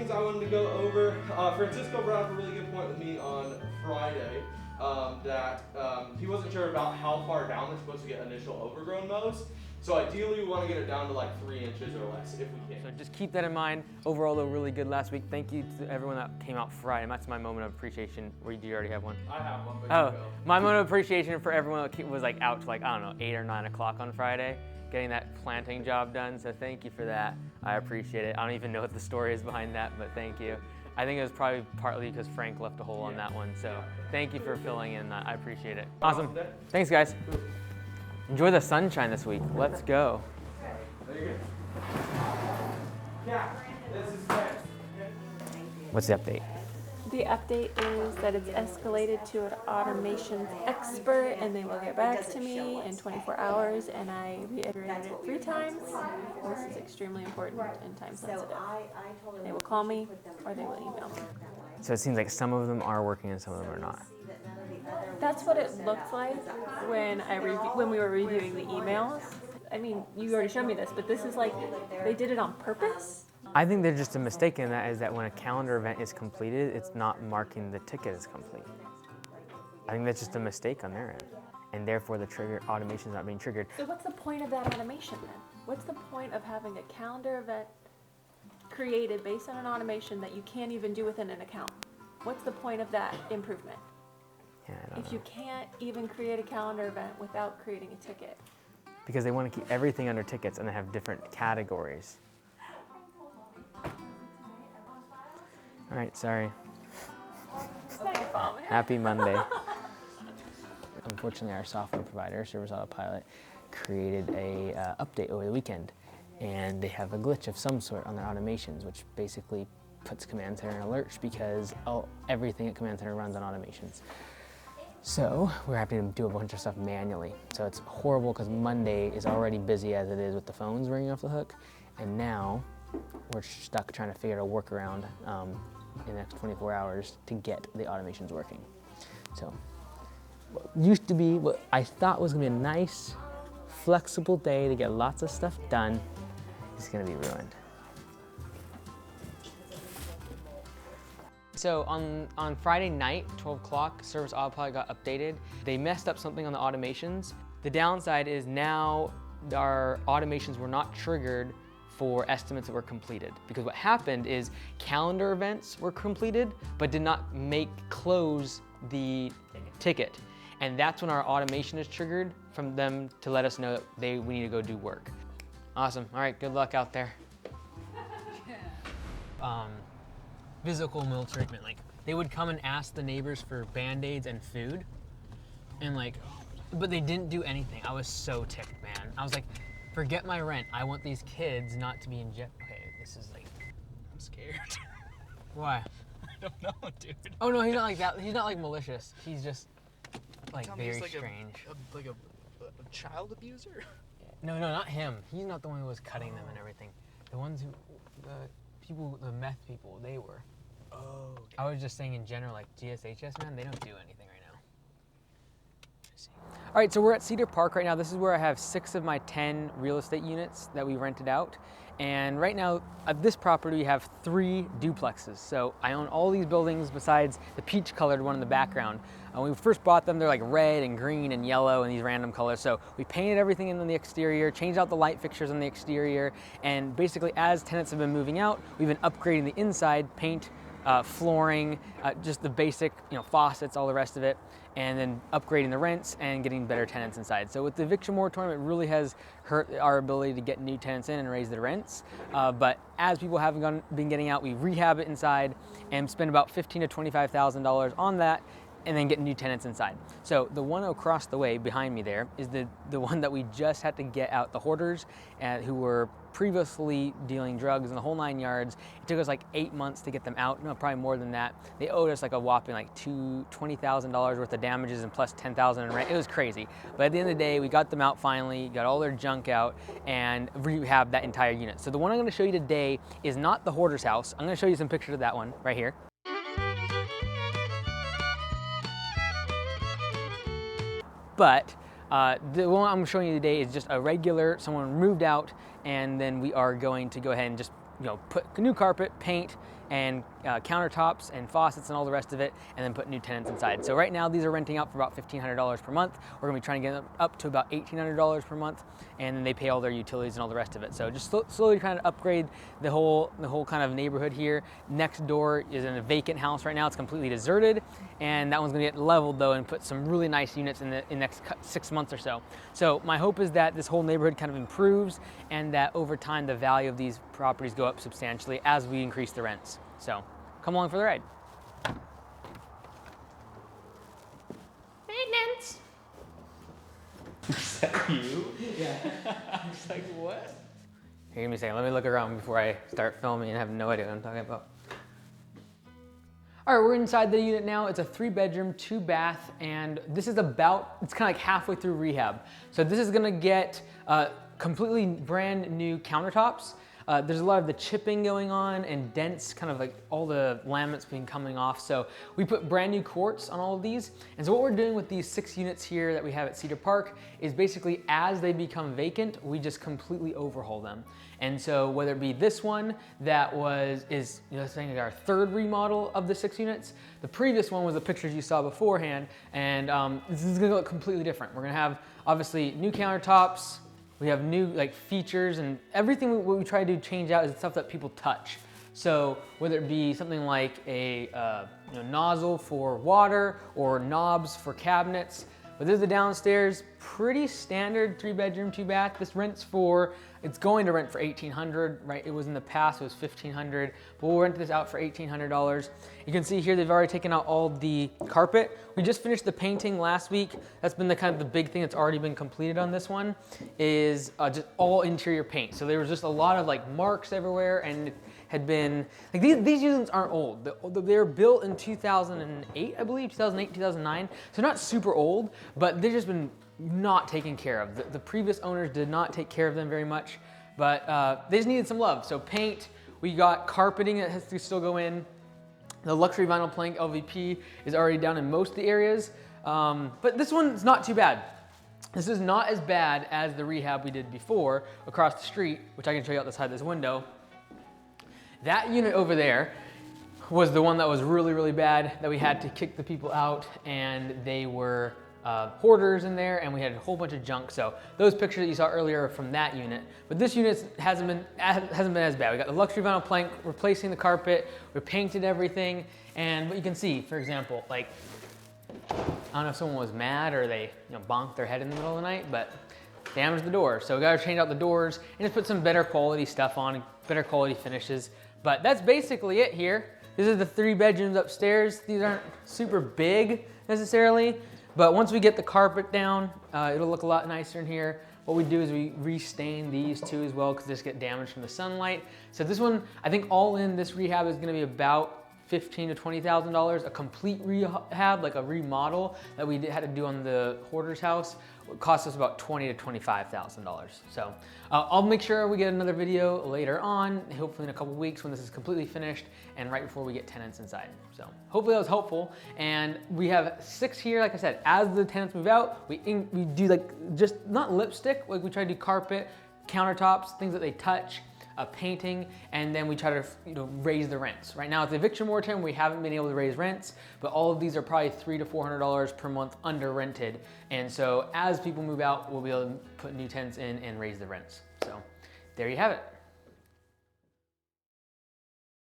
things I wanted to go over. Francisco brought up a really good point with me on Friday, that he wasn't sure about how far down they're supposed to get initial overgrown mows. So ideally we want to get it down to like 3 inches or less if we can. So just keep that in mind. Overall, though, really good last week. Thank you to everyone that came out Friday. And that's my moment of appreciation. Or do you already have one? I have one, but Oh, you go. my moment of appreciation for everyone that was like out to like, I don't know, 8 or 9 o'clock on Friday, getting that planting job done. So thank you for that. I appreciate it. I don't even know what the story is behind that, but thank you. I think it was probably partly because Frank left a hole on that one. So thank you for filling in that. I appreciate it. Awesome. Thanks, guys. Enjoy the sunshine this week. Let's go. There you go. Yeah, this is good. What's the update? The update is that it's escalated to an automations expert and they will get back to me in 24 hours, and I reiterated it 3 times. This is extremely important and time sensitive. They will call me or they will email me. So it seems like some of them are working and some of them are not. That's what it looked like when when we were reviewing the emails. I mean, you already showed me this, but this is like they did it on purpose. I think there's just a mistake in that, is that when a calendar event is completed, it's not marking the ticket as complete. I think that's just a mistake on their end, and therefore the trigger automation is not being triggered. So what's the point of that automation then? What's the point of having a calendar event created based on an automation that you can't even do within an account? What's the point of that improvement? Yeah, I don't If know. you can't even create a calendar event without creating a ticket. Because they want to keep everything under tickets and they have different categories. All right, sorry. It's not your fault, man. Happy Monday. Unfortunately, our software provider, Service Autopilot, created a update over the weekend, and they have a glitch of some sort on their automations, which basically puts Command Center in a lurch because everything at Command Center runs on automations. So we're having to do a bunch of stuff manually. So it's horrible because Monday is already busy as it is with the phones ringing off the hook, and now we're stuck trying to figure out a workaround in the next 24 hours to get the automations working. So what used to be what I thought was gonna be a nice, flexible day to get lots of stuff done is gonna be ruined. So on Friday night, 12 o'clock, Service Autopilot got updated. They messed up something on the automations. The downside is now our automations were not triggered for estimates that were completed. Because what happened is calendar events were completed, but did not close the ticket. And that's when our automation is triggered from them to let us know that we need to go do work. Awesome, all right, good luck out there. Physical maltreatment, like they would come and ask the neighbors for Band-Aids and food, and but they didn't do anything. I was so ticked, man. I was like, forget my rent. I want these kids not to be in jet. Okay, this is like, I'm scared. why? I don't know, dude. Oh no, he's not like that. He's not like malicious. He's just like Tell me very he's like strange. a child abuser? No, not him. He's not the one who was cutting them and everything. The ones who, the meth people, they were. Oh, okay. I was just saying in general, like GSHS, man, they don't do anything right now. All right, so we're at Cedar Park right now. This is where I have 6 of my 10 real estate units that we rented out. And right now, at this property, we have 3 duplexes. So I own all these buildings besides the peach colored one in the background. When we first bought them, they're like red and green and yellow and these random colors. So we painted everything in the exterior, changed out the light fixtures on the exterior. And basically, as tenants have been moving out, we've been upgrading the inside, paint, flooring, just the basic, faucets, all the rest of it, and then upgrading the rents and getting better tenants inside. So with the eviction moratorium, it really has hurt our ability to get new tenants in and raise the rents. But as people haven't been getting out, we rehab it inside and spend about $15,000 to $25,000 on that, and then get new tenants inside. So the one across the way behind me there is the one that we just had to get out, the hoarders who were previously dealing drugs in the whole 9 yards. It took us like 8 months to get them out, no, probably more than that. They owed us like a whopping like $20,000 worth of damages and plus $10,000 in rent. It was crazy. But at the end of the day, we got them out finally, got all their junk out, and rehabbed that entire unit. So the one I'm gonna show you today is not the hoarder's house. I'm gonna show you some pictures of that one right here. But the one I'm showing you today is just a regular, someone moved out, and then we are going to go ahead and just put new carpet, paint, and countertops and faucets and all the rest of it, and then put new tenants inside. So right now these are renting out for about $1,500 per month. We're gonna be trying to get them up to about $1,800 per month, and then they pay all their utilities and all the rest of it. So just slowly trying to upgrade the whole kind of neighborhood here. Next door is in a vacant house right now. It's completely deserted, and that one's gonna get leveled though and put some really nice units in the next 6 months or so. So my hope is that this whole neighborhood kind of improves, and that over time the value of these properties go up substantially as we increase the rents. So come along for the ride. Maintenance. Is that you? Yeah. It's like, what? Here, give me a second. Let me look around before I start filming and have no idea what I'm talking about. All right, we're inside the unit now. It's a 3-bedroom, 2-bath, and this is it's kind of like halfway through rehab. So this is gonna get completely brand new countertops. There's a lot of the chipping going on and dents, kind of like all the laminates being coming off. So we put brand new quartz on all of these. And so what we're doing with these 6 units here that we have at Cedar Park is basically as they become vacant, we just completely overhaul them. And so whether it be this one that is saying our 3rd remodel of the 6 units, the previous one was the pictures you saw beforehand, and this is gonna look completely different. We're gonna have obviously new countertops. We have new features, and everything we try to change out is stuff that people touch. So whether it be something like a nozzle for water or knobs for cabinets. But this is the downstairs, pretty standard 3-bedroom, 2-bath. It's going to rent for $1,800, right? It was in the past, it was $1,500, but we'll rent this out for $1,800. You can see here, they've already taken out all the carpet. We just finished the painting last week. That's been the big thing that's already been completed on this one, is just all interior paint. So there was just a lot of marks everywhere, and it had been, these units aren't old. They were built in 2008, I believe, 2008, 2009. So not super old, but they've just been not taken care of. The previous owners did not take care of them very much, but they just needed some love. So paint, we got carpeting that has to still go in. The luxury vinyl plank LVP is already down in most of the areas, but this one's not too bad. This is not as bad as the rehab we did before across the street, which I can show you out the side of this window. That unit over there was the one that was really, really bad, that we had to kick the people out, and they were hoarders in there, and we had a whole bunch of junk. So those pictures that you saw earlier are from that unit, but this unit hasn't been as bad. We got the luxury vinyl plank, replacing the carpet, we painted everything, and what you can see, for example, I don't know if someone was mad or they bonked their head in the middle of the night, but damaged the door. So we got to change out the doors and just put some better quality stuff on, better quality finishes. But that's basically it here. This is the 3 bedrooms upstairs. These aren't super big necessarily, but once we get the carpet down, it'll look a lot nicer in here. What we do is we restain these 2 as well, because they just get damaged from the sunlight. So this one, I think all in, this rehab is gonna be about $15,000 to $20,000. A complete rehab, like a remodel that we had to do on the hoarder's house, would cost us about $20,000 to $25,000. So I'll make sure we get another video later on, hopefully in a couple weeks when this is completely finished and right before we get tenants inside. So hopefully that was helpful. And we have 6 here, like I said, as the tenants move out, we do just not lipstick, we try to do carpet, countertops, things that they touch, painting, and then we try to raise the rents. Right now, at the eviction moratorium, we haven't been able to raise rents, but all of these are probably $300 to $400 per month under rented. And so as people move out, we'll be able to put new tenants in and raise the rents. So there you have it.